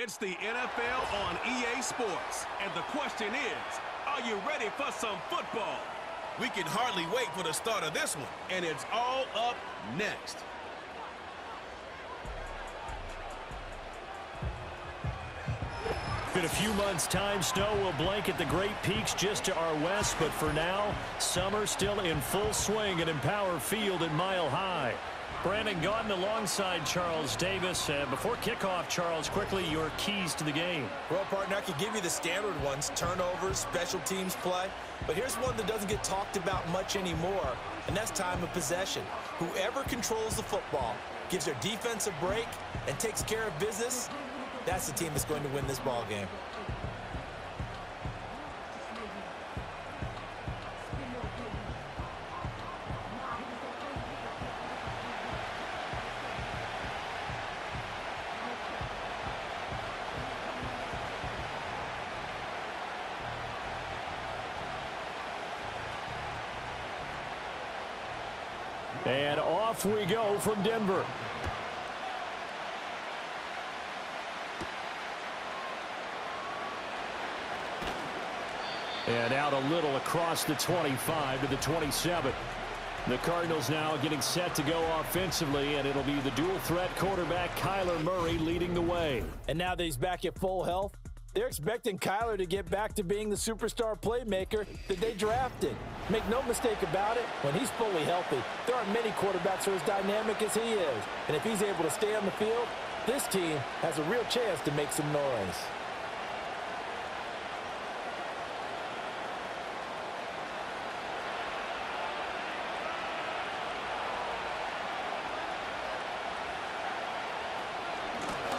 It's the NFL on EA Sports. And the question is, are you ready for some football? We can hardly wait for the start of this one. And it's all up next. In a few months' time, snow will blanket the Great Peaks just to our west. But for now, summer still in full swing at Empower Field at Mile High. Brandon Gaudin alongside Charles Davis. Before kickoff, Charles, quickly your keys to the game. Well, partner, I could give you the standard ones, turnovers, special teams play. But here's one that doesn't get talked about much anymore, and that's time of possession. Whoever controls the football, gives their defense a break, and takes care of business, that's the team that's going to win this ball game. And off we go from Denver. And out a little across the 25 to the 27. The Cardinals now getting set to go offensively, and it'll be the dual-threat quarterback Kyler Murray leading the way. And now that he's back at full health, they're expecting Kyler to get back to being the superstar playmaker that they drafted. Make no mistake about it, when he's fully healthy, there aren't many quarterbacks who are as dynamic as he is. And if he's able to stay on the field, this team has a real chance to make some noise.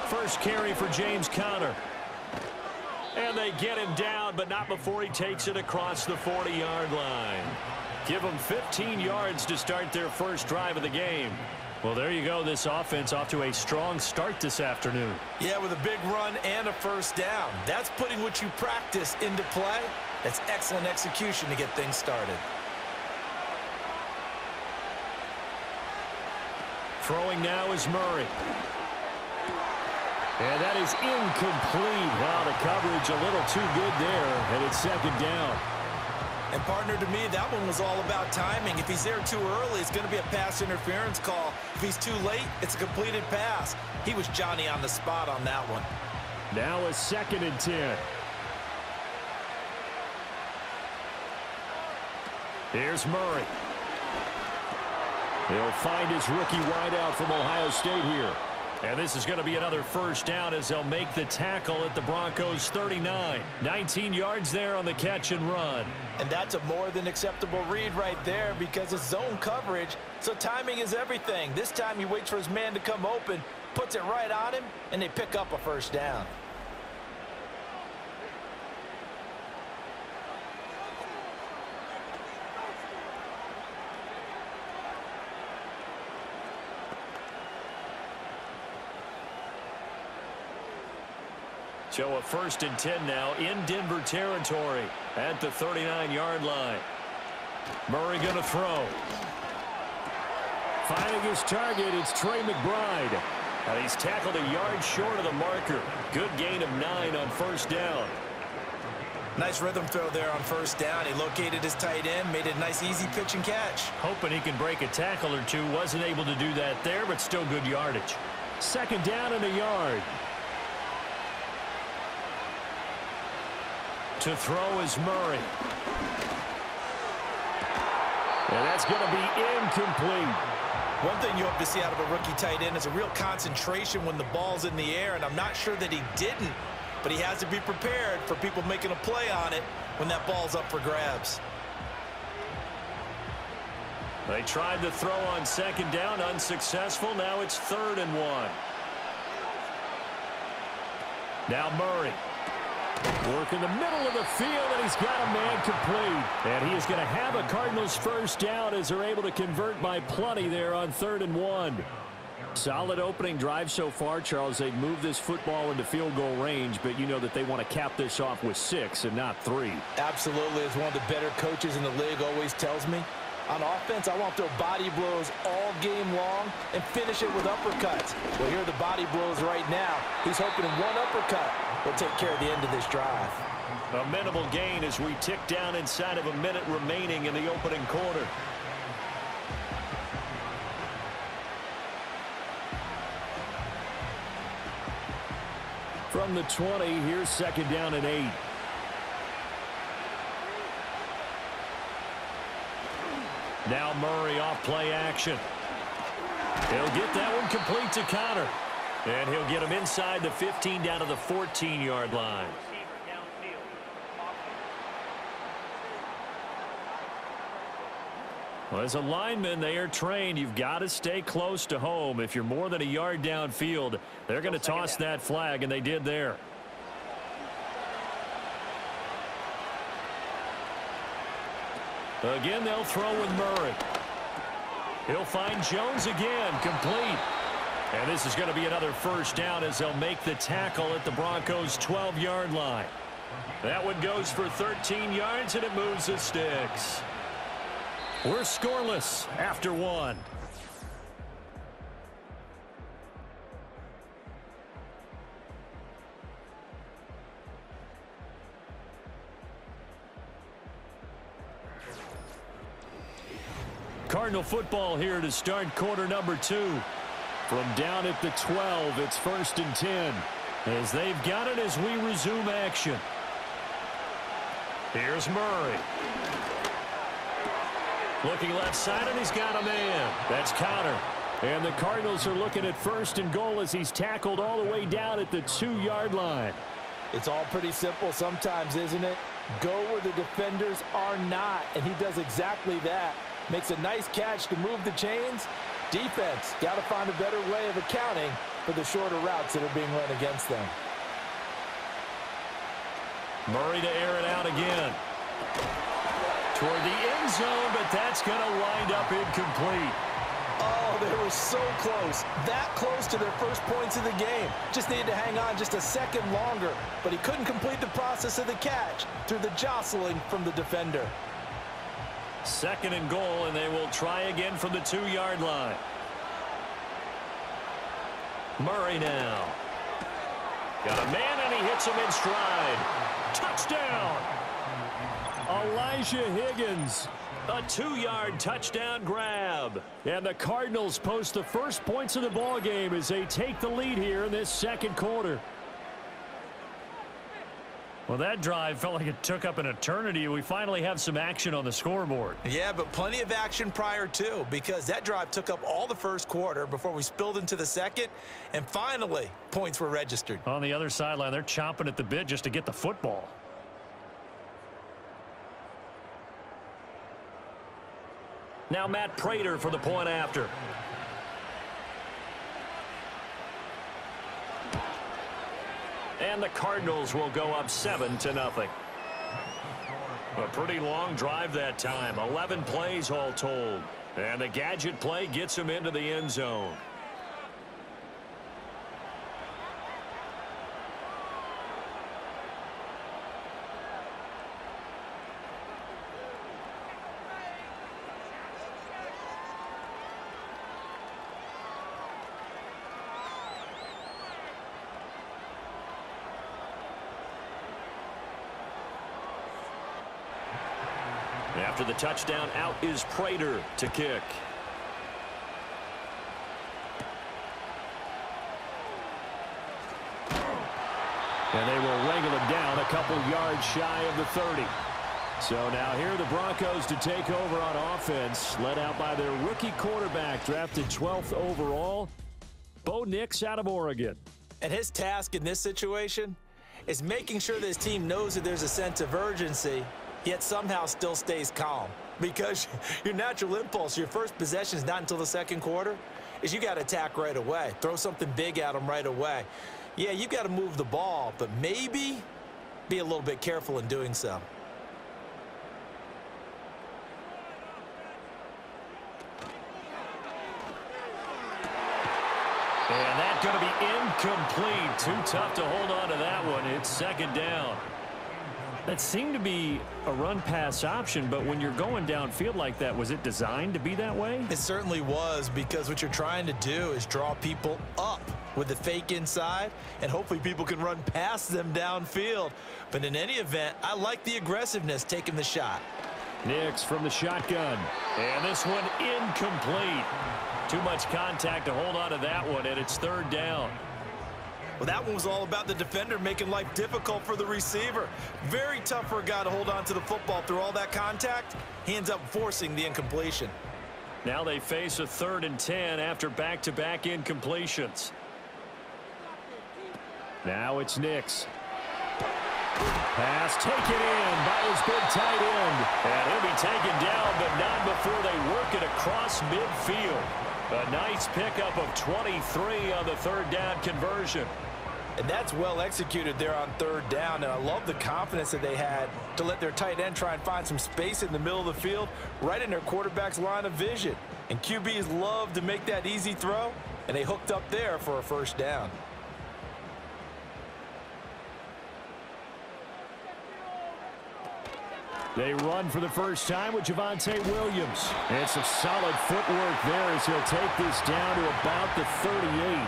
First carry for James Conner. And they get him down, but not before he takes it across the 40-yard line. Give them 15 yards to start their first drive of the game. Well, there you go. This offense off to a strong start this afternoon. Yeah, with a big run and a first down. That's putting what you practice into play. That's excellent execution to get things started. Throwing now is Murray. And that is incomplete. Wow, the coverage a little too good there, and it's second down. And, partner, to me, that one was all about timing. If he's there too early, it's going to be a pass interference call. If he's too late, it's a completed pass. He was Johnny on the spot on that one. Now a 2nd and 10. Here's Murray. He'll find his rookie wideout from Ohio State here. And this is going to be another first down as they'll make the tackle at the Broncos 39. 19 yards there on the catch and run. And that's a more than acceptable read right there because it's zone coverage, so timing is everything. This time he waits for his man to come open, puts it right on him, and they pick up a first down. So a 1st and 10 now in Denver territory at the 39-yard line. Murray going to throw. Finding his target, it's Trey McBride. And he's tackled a yard short of the marker. Good gain of 9 on first down. Nice rhythm throw there on first down. He located his tight end, made it a nice easy pitch and catch. Hoping he can break a tackle or two. Wasn't able to do that there, but still good yardage. 2nd down and a yard. To throw is Murray. And that's going to be incomplete. One thing you hope to see out of a rookie tight end is a real concentration when the ball's in the air, and I'm not sure that he didn't, but he has to be prepared for people making a play on it when that ball's up for grabs. They tried to throw on 2nd down, unsuccessful. Now it's 3rd and 1. Now Murray. Work in the middle of the field, and he's got a man complete. And he is going to have a Cardinals first down as they're able to convert by plenty there on 3rd and 1. Solid opening drive so far, Charles. They've moved this football into field goal range, but you know that they want to cap this off with 6 and not 3. Absolutely. As one of the better coaches in the league always tells me, On offense, I want to throw body blows all game long and finish it with uppercuts. Well, here are the body blows right now. He's hoping one uppercut will take care of the end of this drive. A minimal gain as we tick down inside of a minute remaining in the opening quarter. From the 20, here's second down and 8. Now Murray off play action. He'll get that one complete to Connor. And he'll get him inside the 15 down to the 14-yard line. Well, as a lineman, they are trained. You've got to stay close to home. If you're more than a yard downfield, they're going to toss that flag, and they did there. Again, they'll throw with Murray. He'll find Jones again, complete. And this is going to be another first down as they'll make the tackle at the Broncos' 12-yard line. That one goes for 13 yards, and it moves the sticks. We're scoreless after one. Cardinal football here to start quarter number 2. From down at the 12, it's 1st and 10. As they've got it as we resume action. Here's Murray. Looking left side, and he's got a man. That's Connor. And the Cardinals are looking at 1st and goal as he's tackled all the way down at the 2-yard line. It's all pretty simple sometimes, isn't it? Go where the defenders are not, and he does exactly that. Makes a nice catch to move the chains. Defense, got to find a better way of accounting for the shorter routes that are being run against them. Murray to air it out again. Toward the end zone, but that's going to wind up incomplete. Oh, they were so close. That close to their first points of the game. Just needed to hang on just a second longer, but he couldn't complete the process of the catch through the jostling from the defender. 2nd and goal, and they will try again from the 2-yard line. Murray now. Got a man, and he hits him in stride. Touchdown! Elijah Higgins. A 2-yard touchdown grab. And the Cardinals post the first points of the ball game as they take the lead here in this second quarter. Well, that drive felt like it took up an eternity. We finally have some action on the scoreboard. Yeah, but plenty of action prior to, because that drive took up all the first quarter before we spilled into the second, and finally, points were registered. On the other sideline, they're chomping at the bit just to get the football. Now Matt Prater for the point after. And the Cardinals will go up 7-0. A pretty long drive that time. 11 plays all told. And the gadget play gets him into the end zone. After the touchdown, out is Prater to kick. And they will wrangle him down a couple yards shy of the 30. So now here are the Broncos to take over on offense, led out by their rookie quarterback, drafted 12th overall, Bo Nix out of Oregon. And his task in this situation is making sure this team knows that there's a sense of urgency, yet somehow still stays calm. Because your natural impulse, your first possession is not until the second quarter, is you got to attack right away. Throw something big at them right away. Yeah, you got to move the ball, but maybe be a little bit careful in doing so. And that's going to be incomplete. Too tough to hold on to that one. It's second down. That seemed to be a run-pass option, but when you're going downfield like that, was it designed to be that way? It certainly was, because what you're trying to do is draw people up with the fake inside, and hopefully people can run past them downfield. But in any event, I like the aggressiveness taking the shot. Nix from the shotgun. And this one incomplete. Too much contact to hold on to that one, and it's third down. Well, that one was all about the defender making life difficult for the receiver. Very tough for a guy to hold on to the football through all that contact. He ends up forcing the incompletion. Now they face a 3rd and 10 after back-to-back incompletions. Now it's Nix. Pass taken in by his big tight end. And he'll be taken down, but not before they work it across midfield. A nice pickup of 23 on the 3rd down conversion. And that's well executed there on 3rd down. And I love the confidence that they had to let their tight end try and find some space in the middle of the field, right in their quarterback's line of vision. And QBs love to make that easy throw, and they hooked up there for a 1st down. They run for the first time with Javonte Williams. And some solid footwork there as he'll take this down to about the 38.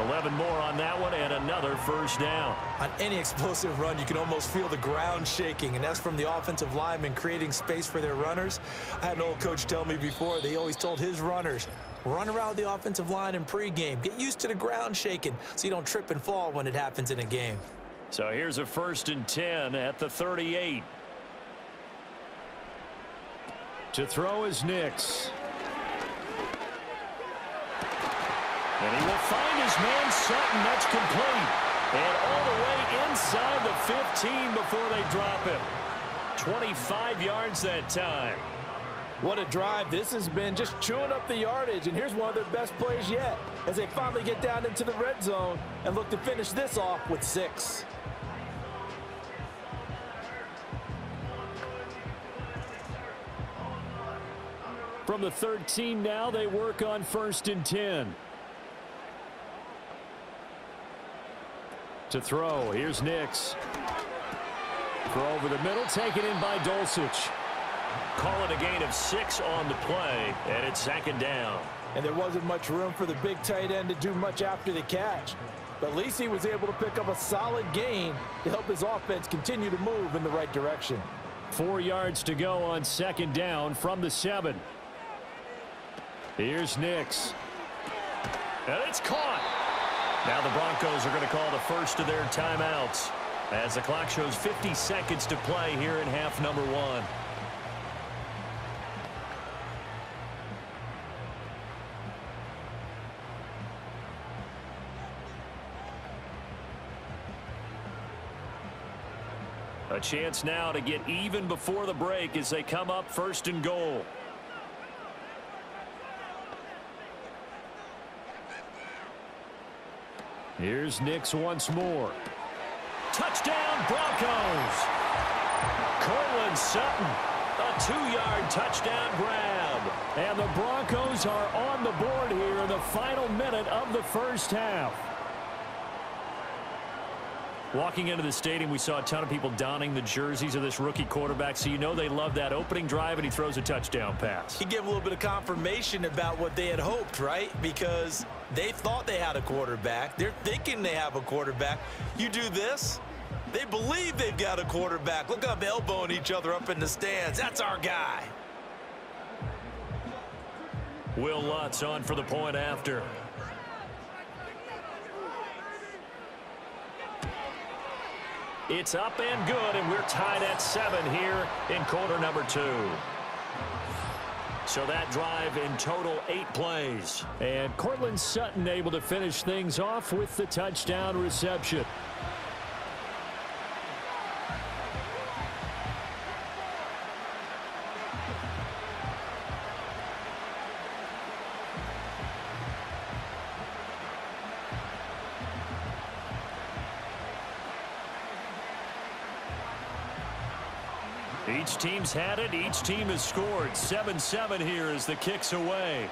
11 more on that one and another 1st down. On any explosive run, you can almost feel the ground shaking, and that's from the offensive linemen creating space for their runners. I had an old coach tell me before, they always told his runners, run around the offensive line in pregame. Get used to the ground shaking so you don't trip and fall when it happens in a game. So here's a 1st and 10 at the 38. To throw is Nix. And he will find his man Sutton. That's complete. And all the way inside the 15 before they drop him. 25 yards that time. What a drive this has been, just chewing up the yardage. And here's one of their best plays yet as they finally get down into the red zone and look to finish this off with 6. From the 13 now, they work on 1st and 10. To throw, here's Nix. Throw over the middle, taken in by Dulcich. Call it a gain of 6 on the play, and it's 2nd down. And there wasn't much room for the big tight end to do much after the catch. But at least he was able to pick up a solid gain to help his offense continue to move in the right direction. 4 yards to go on 2nd down from the 7. Here's Nix. And it's caught. Now the Broncos are going to call the first of their timeouts as the clock shows 50 seconds to play here in half number 1. A chance now to get even before the break as they come up 1st and goal. Here's Nix once more. Touchdown, Broncos. Cortland Sutton, a 2-yard touchdown grab. And the Broncos are on the board here in the final minute of the 1st half. Walking into the stadium, we saw a ton of people donning the jerseys of this rookie quarterback, so you know they love that opening drive, and he throws a touchdown pass. He gave a little bit of confirmation about what they had hoped, right? Because they thought they had a quarterback. They're thinking they have a quarterback. You do this, they believe they've got a quarterback. Look up, elbowing each other up in the stands. That's our guy. Will Lutz on for the point after. It's up and good, and we're tied at 7 here in quarter number 2. So that drive in total 8 plays. And Cortland Sutton able to finish things off with the touchdown reception. Each team's had it. Each team has scored. 7-7 here as the kick's away.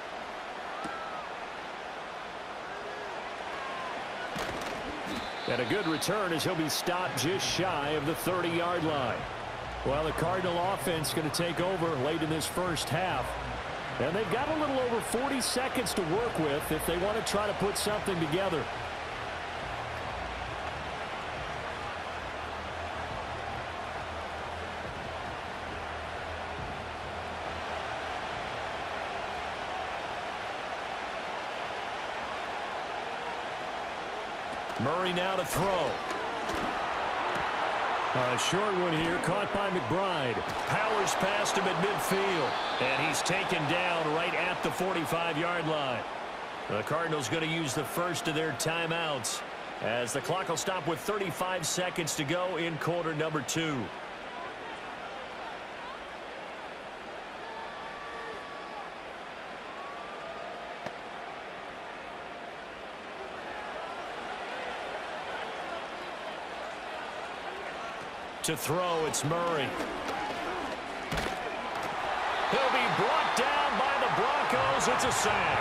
And a good return as he'll be stopped just shy of the 30-yard line. Well, the Cardinal offense going to take over late in this first half. And they've got a little over 40 seconds to work with if they want to try to put something together. Murray now to throw. A short one here, caught by McBride. Powers past him at midfield. And he's taken down right at the 45-yard line. The Cardinals going to use the first of their timeouts as the clock will stop with 35 seconds to go in quarter number 2. To throw, it's Murray. He'll be brought down by the Broncos. It's a sack.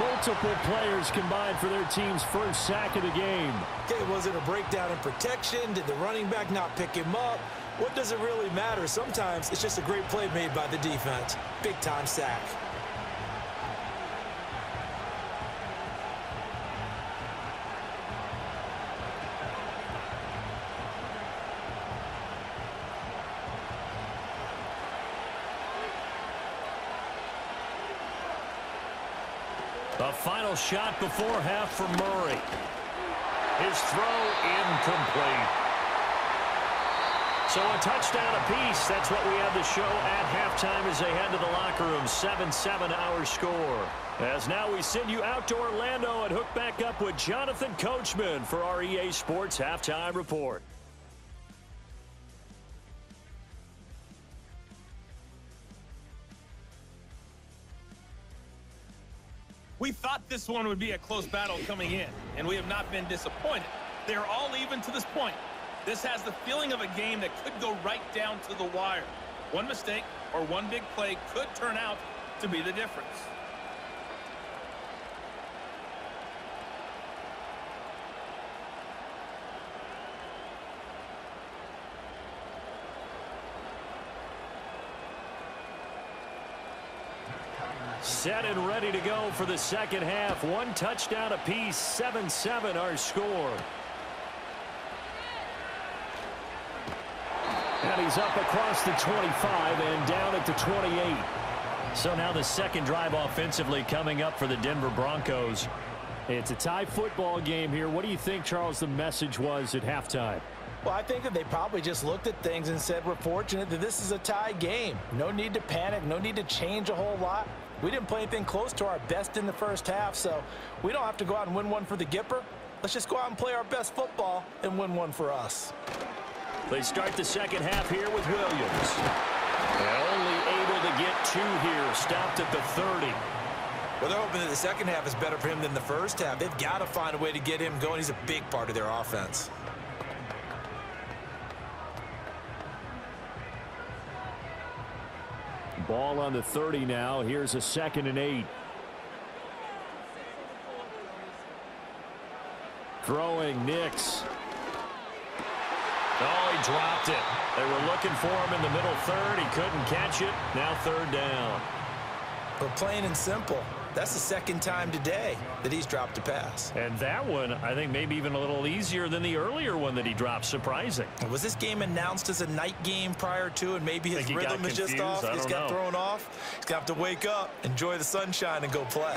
Multiple players combined for their team's first sack of the game. Okay, was it a breakdown in protection? Did the running back not pick him up? What does it really matter? Sometimes it's just a great play made by the defense. Big-time sack. The final shot before half for Murray. His throw incomplete. So a touchdown apiece. That's what we have to show at halftime as they head to the locker room. 7-7 our score. As now we send you out to Orlando and hook back up with Jonathan Coachman for our EA Sports Halftime Report. We thought this one would be a close battle coming in, and we have not been disappointed. They're all even to this point. This has the feeling of a game that could go right down to the wire. One mistake or one big play could turn out to be the difference. Set and ready to go for the second half. One touchdown apiece. 7-7 our score. And he's up across the 25 and down at the 28. So now the second drive offensively coming up for the Denver Broncos. It's a tie football game here. What do you think, Charles, the message was at halftime? Well, I think that they probably just looked at things and said, we're fortunate that this is a tie game. No need to panic. No need to change a whole lot. We didn't play anything close to our best in the first half, so we don't have to go out and win one for the Gipper. Let's just go out and play our best football and win one for us. They start the second half here with Williams. They're only able to get 2 here, stopped at the 30. Well, they're hoping that the second half is better for him than the first half. They've got to find a way to get him going. He's a big part of their offense. Ball on the 30 now. Here's a 2nd and 8. Throwing Nix. Oh, he dropped it. They were looking for him in the middle third. He couldn't catch it. Now 3rd down. But plain and simple, that's the second time today that he's dropped a pass. And that one, I think, maybe even a little easier than the earlier one that he dropped. Surprising. Was this game announced as a night game prior to, and maybe his rhythm is just off? He's got thrown off. He's going to have to wake up, enjoy the sunshine, and go play.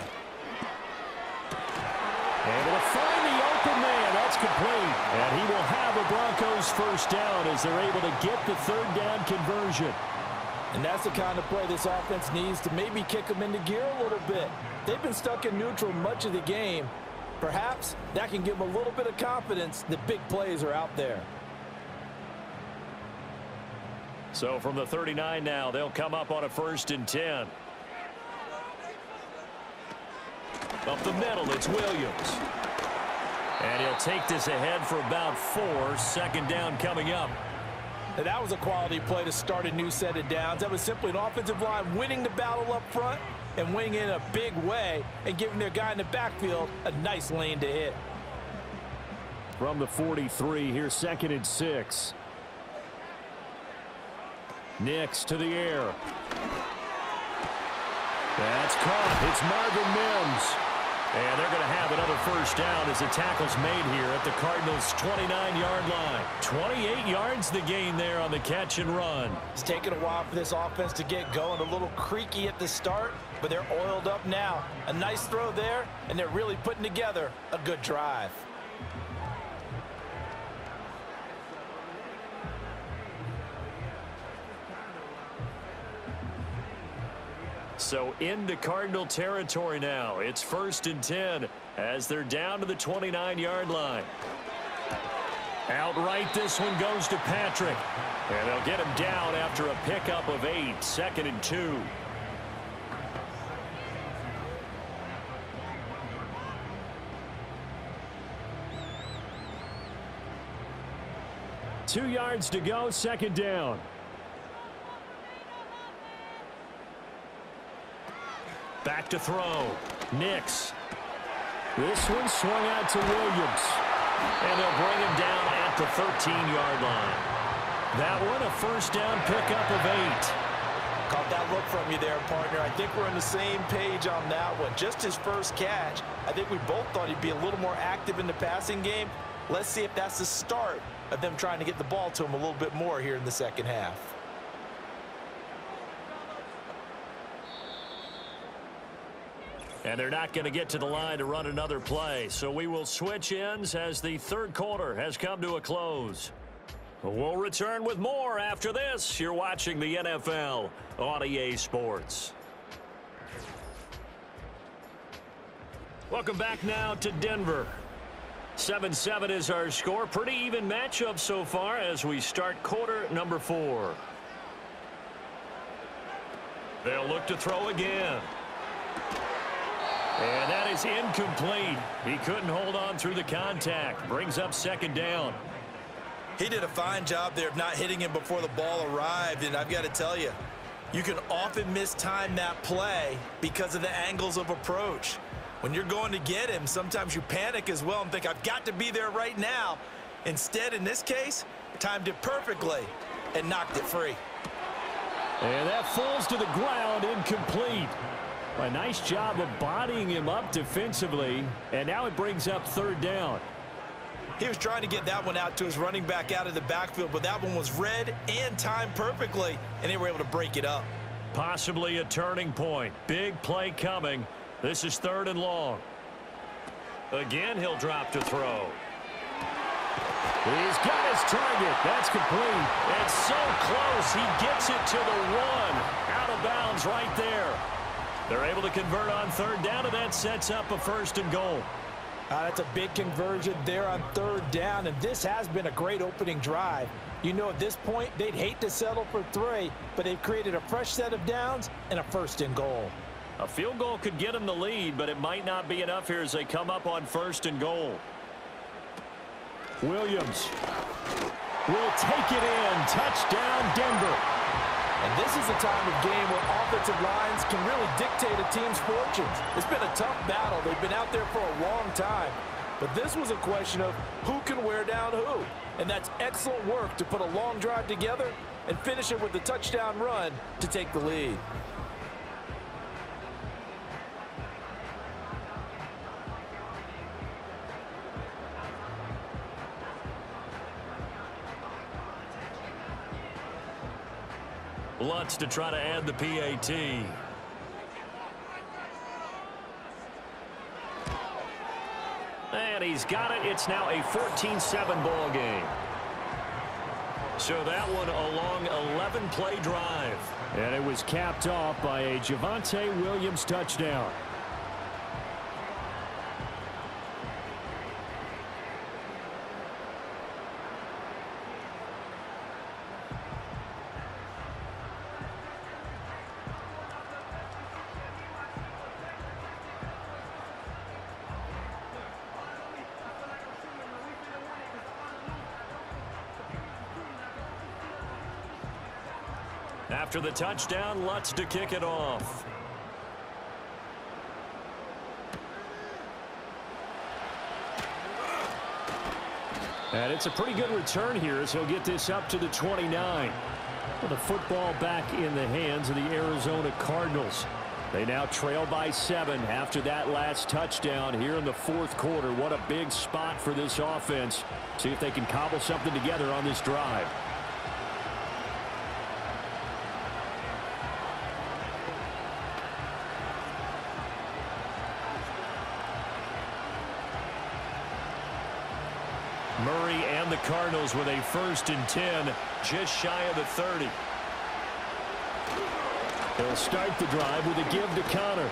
Able to find the open man. That's complete. And he will have a Broncos first down as they're able to get the 3rd down conversion. And that's the kind of play this offense needs to maybe kick them into gear a little bit. They've been stuck in neutral much of the game. Perhaps that can give them a little bit of confidence that big plays are out there. So from the 39 now, they'll come up on a 1st and 10. Up the middle, it's Williams. And he'll take this ahead for about 4. 2nd down coming up. And that was a quality play to start a new set of downs. That was simply an offensive line winning the battle up front and winning in a big way and giving their guy in the backfield a nice lane to hit. from the 43. Here's 2nd and 6. Nix to the air. That's caught. It's Marvin Mims. And they're going to have another first down as the tackle's made here at the Cardinals' 29-yard line. 28 yards the gain there on the catch and run. It's taken a while for this offense to get going. A little creaky at the start, but they're oiled up now. A nice throw there, and they're really putting together a good drive. So into Cardinal territory now. It's 1st and 10 as they're down to the 29-yard line. Outright, this one goes to Patrick. And they'll get him down after a pickup of 8. 2nd and 2. Two yards to go, 2nd down. Back to throw. Nix. This one swung out to Williams. And they'll bring him down at the 13-yard line. That one, a first down pickup of 8. Caught that look from you there, partner. I think we're on the same page on that one. Just his first catch. I think we both thought he'd be a little more active in the passing game. Let's see if that's the start of them trying to get the ball to him a little bit more here in the second half. And they're not going to get to the line to run another play. So we will switch ends as the third quarter has come to a close. We'll return with more after this. You're watching the NFL on EA Sports. Welcome back now to Denver. 7-7 is our score. Pretty even matchup so far as we start quarter number 4. They'll look to throw again. And that is incomplete. He couldn't hold on through the contact. Brings up 2nd down. He did a fine job there of not hitting him before the ball arrived. And I've got to tell you, you can often mistime that play because of the angles of approach. When you're going to get him, sometimes you panic as well and think, I've got to be there right now. Instead, in this case, timed it perfectly and knocked it free. And that falls to the ground, incomplete. A nice job of bodying him up defensively, and now it brings up 3rd down. He was trying to get that one out to his running back out of the backfield, but that one was read and timed perfectly, and they were able to break it up. Possibly a turning point. Big play coming. This is 3rd and long. Again, he'll drop to throw. He's got his target. That's complete. It's so close. He gets it to the 1. Out of bounds right there. They're able to convert on 3rd down, and that sets up a 1st and goal. That's a big conversion there on 3rd down, and this has been a great opening drive. You know, at this point, they'd hate to settle for 3, but they've created a fresh set of downs and a 1st and goal. A field goal could get them the lead, but it might not be enough here as they come up on 1st and goal. Williams will take it in. Touchdown, Denver. And this is a time of game where offensive lines can really dictate a team's fortunes. It's been a tough battle. They've been out there for a long time. But this was a question of who can wear down who. And that's excellent work to put a long drive together and finish it with a touchdown run to take the lead. Lutz to try to add the PAT. And he's got it. It's now a 14-7 ball game. So that one a long 11-play drive. And it was capped off by a Javonte Williams touchdown. After the touchdown, Lutz to kick it off. And it's a pretty good return here as he'll get this up to the 29. With the football back in the hands of the Arizona Cardinals. They now trail by 7 after that last touchdown here in the fourth quarter. What a big spot for this offense. See if they can cobble something together on this drive. Murray and the Cardinals with a 1st and 10, just shy of the 30. They'll start the drive with a give to Connor.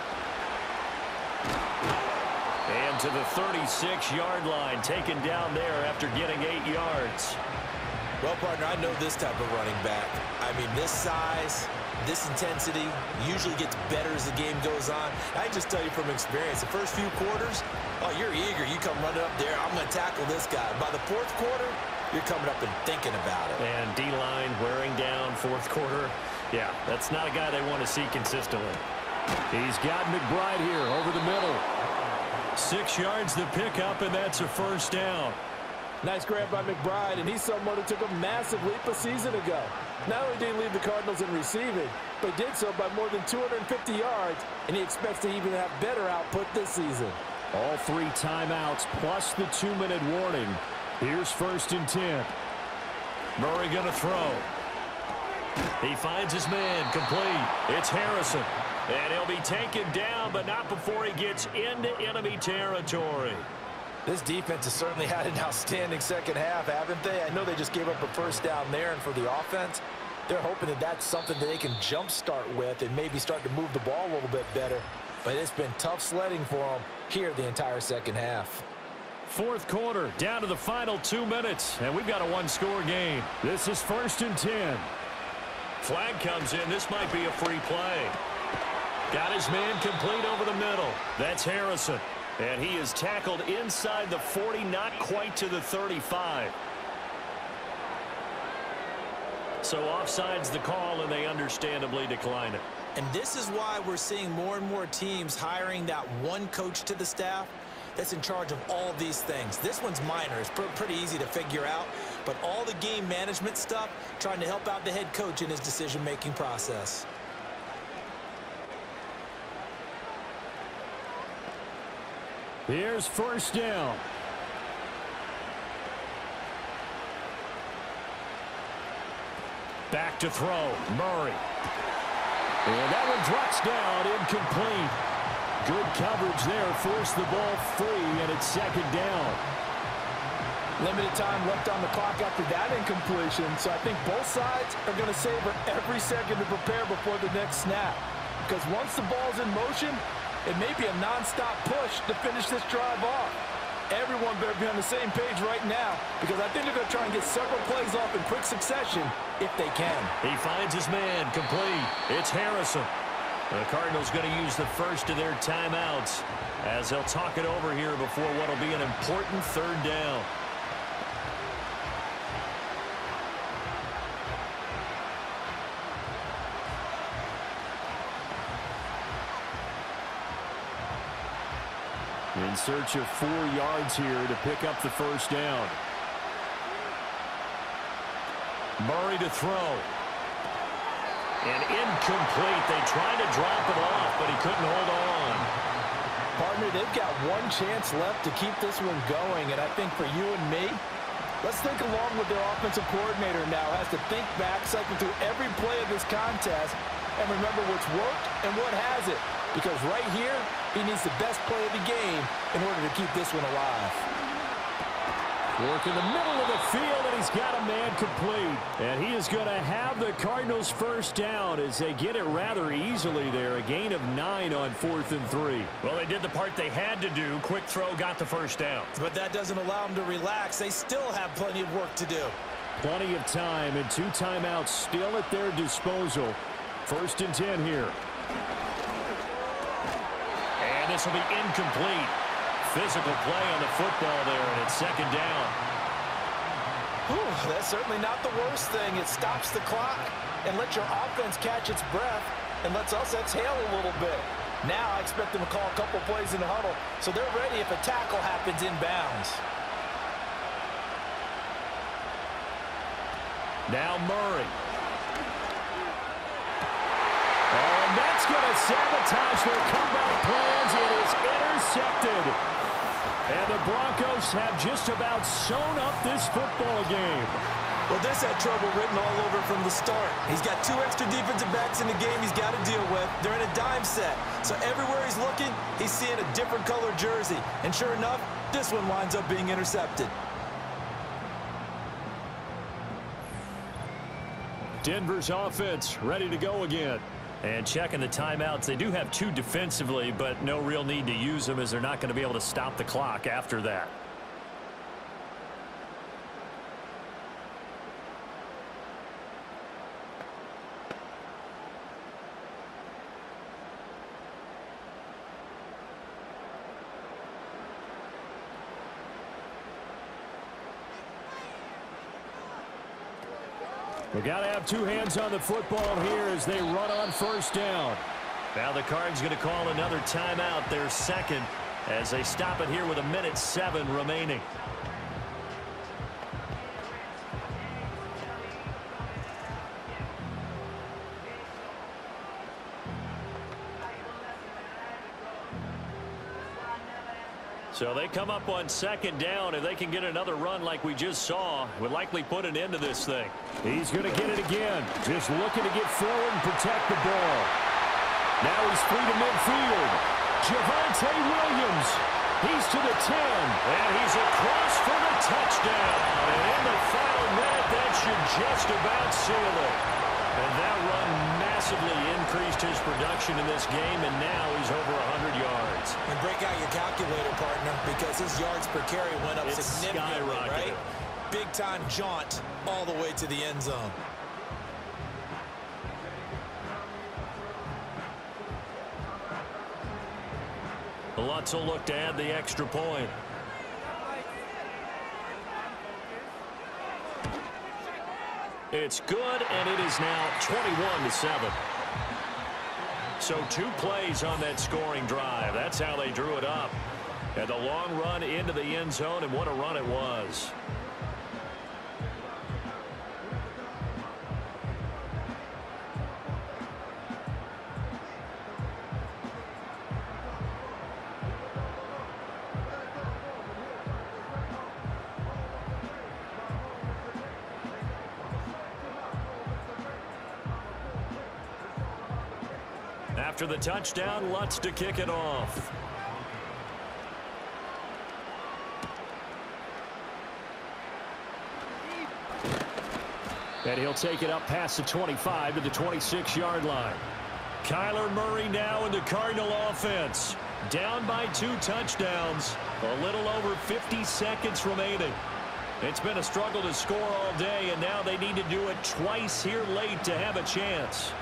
And to the 36-yard line, taken down there after getting 8 yards. Well, partner, I know this type of running back. I mean, this size, this intensity usually gets better as the game goes on. I just tell you from experience, the first few quarters, oh, you're eager. You come running up there, I'm going to tackle this guy. By the fourth quarter, you're coming up and thinking about it. And D-line wearing down fourth quarter. Yeah, that's not a guy they want to see consistently. He's got McBride here over the middle. 6 yards the pickup, and that's a 1st down. Nice grab by McBride, and he's someone who took a massive leap a season ago. Not only did he lead the Cardinals in receiving, but did so by more than 250 yards, and he expects to even have better output this season. All 3 timeouts plus the 2-minute warning. Here's 1st and 10. Murray going to throw. He finds his man complete. It's Harrison. And he'll be taken down, but not before he gets into enemy territory. This defense has certainly had an outstanding second half, haven't they? I know they just gave up a 1st down there, and for the offense, they're hoping that that's something that they can jumpstart with and maybe start to move the ball a little bit better. But it's been tough sledding for them here the entire second half. Fourth quarter, down to the final 2 minutes, and we've got a 1-score game. This is 1st and 10. Flag comes in. This might be a free play. Got his man complete over the middle. That's Harrison. And he is tackled inside the 40, not quite to the 35. So offside's the call, and they understandably decline it. And this is why we're seeing more and more teams hiring that one coach to the staff that's in charge of all these things. This one's minor. It's pretty easy to figure out. But all the game management stuff, trying to help out the head coach in his decision-making process. Here's 1st down. Back to throw. Murray. And that one drops down, incomplete. Good coverage there. Forced the ball free, and it's 2nd down. Limited time left on the clock after that incompletion, so I think both sides are going to savor every second to prepare before the next snap. Because once the ball's in motion, it may be a non-stop push to finish this drive off. Everyone better be on the same page right now, because I think they're going to try and get several plays off in quick succession if they can. He finds his man complete. It's Harrison. The Cardinals going to use the first of their timeouts as they'll talk it over here before what will be an important 3rd down. In search of 4 yards here to pick up the 1st down. Murray to throw. And incomplete. They tried to drop it off, but he couldn't hold on. Partner, they've got one chance left to keep this one going, and I think for you and me, let's think along with their offensive coordinator now. Has to think back, cycle through every play of this contest, and remember what's worked and what hasn't. Because right here, he needs the best play of the game in order to keep this one alive. Work in the middle of the field, and he's got a man complete. And he is going to have the Cardinals' 1st down as they get it rather easily there. A gain of 9 on 4th and 3. Well, they did the part they had to do. Quick throw got the 1st down. But that doesn't allow them to relax. They still have plenty of work to do. Plenty of time, and 2 timeouts still at their disposal. 1st and 10 here. And this will be incomplete. Physical play on the football there, and it's 2nd down. Whew, that's certainly not the worst thing. It stops the clock and lets your offense catch its breath and lets us exhale a little bit. Now I expect them to call a couple plays in the huddle, so they're ready if a tackle happens inbounds. Now Murray. Oh, and that's going to sabotage their comeback plans. It is intercepted. And the Broncos have just about sewn up this football game. Well, this had trouble written all over from the start. He's got 2 extra defensive backs in the game he's got to deal with. They're in a dime set. So everywhere he's looking, he's seeing a different color jersey. And sure enough, this one winds up being intercepted. Denver's offense ready to go again. And checking the timeouts, they do have 2 defensively, but no real need to use them as they're not going to be able to stop the clock after that. We got to have 2 hands on the football here as they run on first down. Now the Cards going to call another timeout, their second, as they stop it here with 1:07 remaining. So they come up on second down. If they can get another run like we just saw, would likely put an end to this thing. He's going to get it again. Just looking to get forward and protect the ball. Now he's free to midfield. Javonte Williams. He's to the 10. And he's across for the touchdown. And in the final minute, that should just about seal it. And that run massively increased his production in this game, and now he's over 100 yards. And break out your calculator, partner, because his yards per carry went up significantly, right? Big-time jaunt all the way to the end zone. Lutz will look to add the extra point. It's good, and it is now 21-7. So 2 plays on that scoring drive. That's how they drew it up. And the long run into the end zone, and what a run it was. After the touchdown, Lutz to kick it off. And he'll take it up past the 25 to the 26-yard line. Kyler Murray now in the Cardinal offense. Down by 2 touchdowns. A little over 50 seconds remaining. It's been a struggle to score all day, and now they need to do it twice here late to have a chance.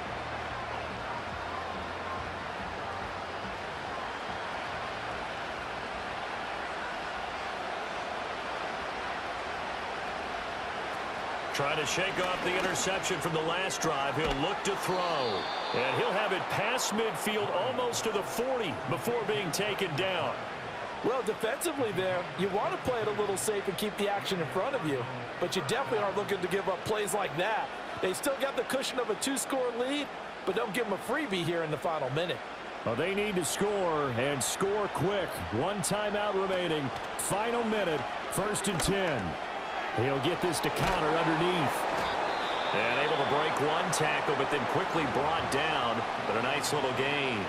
Trying to shake off the interception from the last drive. He'll look to throw. And he'll have it past midfield almost to the 40 before being taken down. Well, defensively there, you want to play it a little safe and keep the action in front of you. But you definitely aren't looking to give up plays like that. They still got the cushion of a 2-score lead, but don't give them a freebie here in the final minute. Well, they need to score, and score quick. 1 timeout remaining. Final minute, 1st and 10. He'll get this to counter underneath. And able to break 1 tackle, but then quickly brought down. But a nice little gain.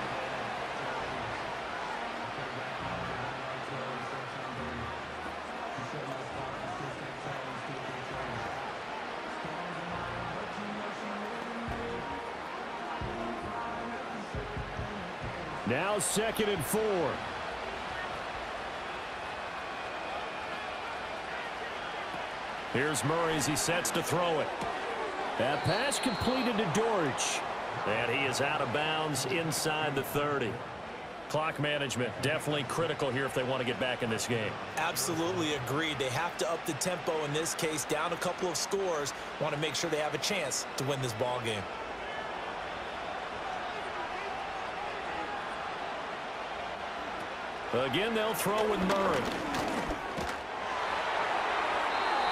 Now 2nd and 4. Here's Murray as he sets to throw it. That pass completed to Dortch. And he is out of bounds inside the 30. Clock management definitely critical here if they want to get back in this game. Absolutely agreed. They have to up the tempo in this case, down a couple of scores. Want to make sure they have a chance to win this ball game. Again, they'll throw with Murray.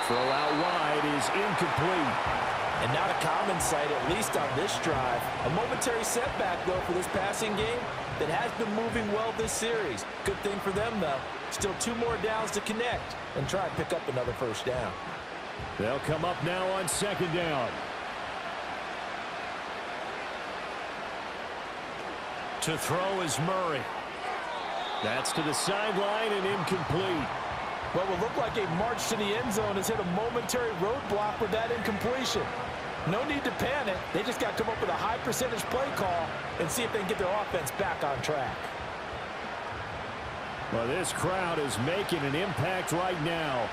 Throw out wide is incomplete. And not a common sight, at least on this drive. A momentary setback, though, for this passing game that has been moving well this series. Good thing for them, though. Still 2 more downs to connect and try and pick up another first down. They'll come up now on second down. To throw is Murray. That's to the sideline and incomplete. What will look like a march to the end zone has hit a momentary roadblock with that incompletion. No need to panic. They just got to come up with a high percentage play call and see if they can get their offense back on track. Well, this crowd is making an impact right now.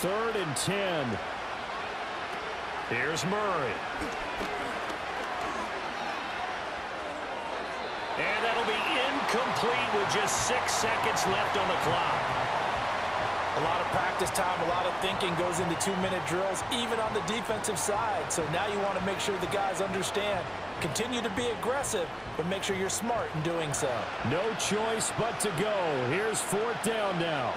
3rd and 10. Here's Murray. And that'll be incomplete with just 6 seconds left on the clock. A lot of practice time, a lot of thinking goes into 2-minute drills, even on the defensive side. So now you want to make sure the guys understand. Continue to be aggressive, but make sure you're smart in doing so. No choice but to go. Here's 4th down now.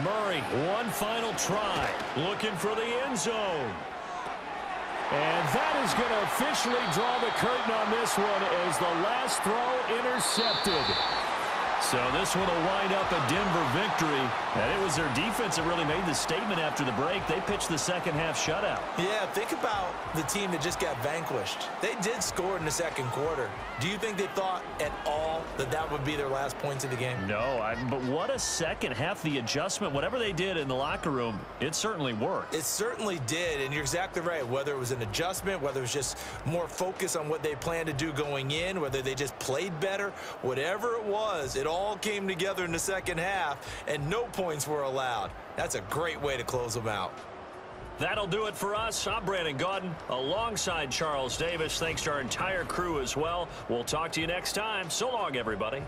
Murray, one final try, looking for the end zone. And that is going to officially draw the curtain on this one as the last throw intercepted. So this one will wind up a Denver victory. And it was their defense that really made the statement after the break. They pitched the second half shutout. Yeah, think about the team that just got vanquished. They did score in the second quarter. Do you think they thought at all that that would be their last points of the game? No, but what a second half. The adjustment, whatever they did in the locker room, it certainly worked. It certainly did, and you're exactly right. Whether it was an adjustment, whether it was just more focus on what they planned to do going in, whether they just played better, whatever it was, it all came together in the second half, and no points were allowed. That's a great way to close them out. That'll do it for us. I'm Brandon Gaudin alongside Charles Davis. Thanks to our entire crew as well. We'll talk to you next time. So long, everybody.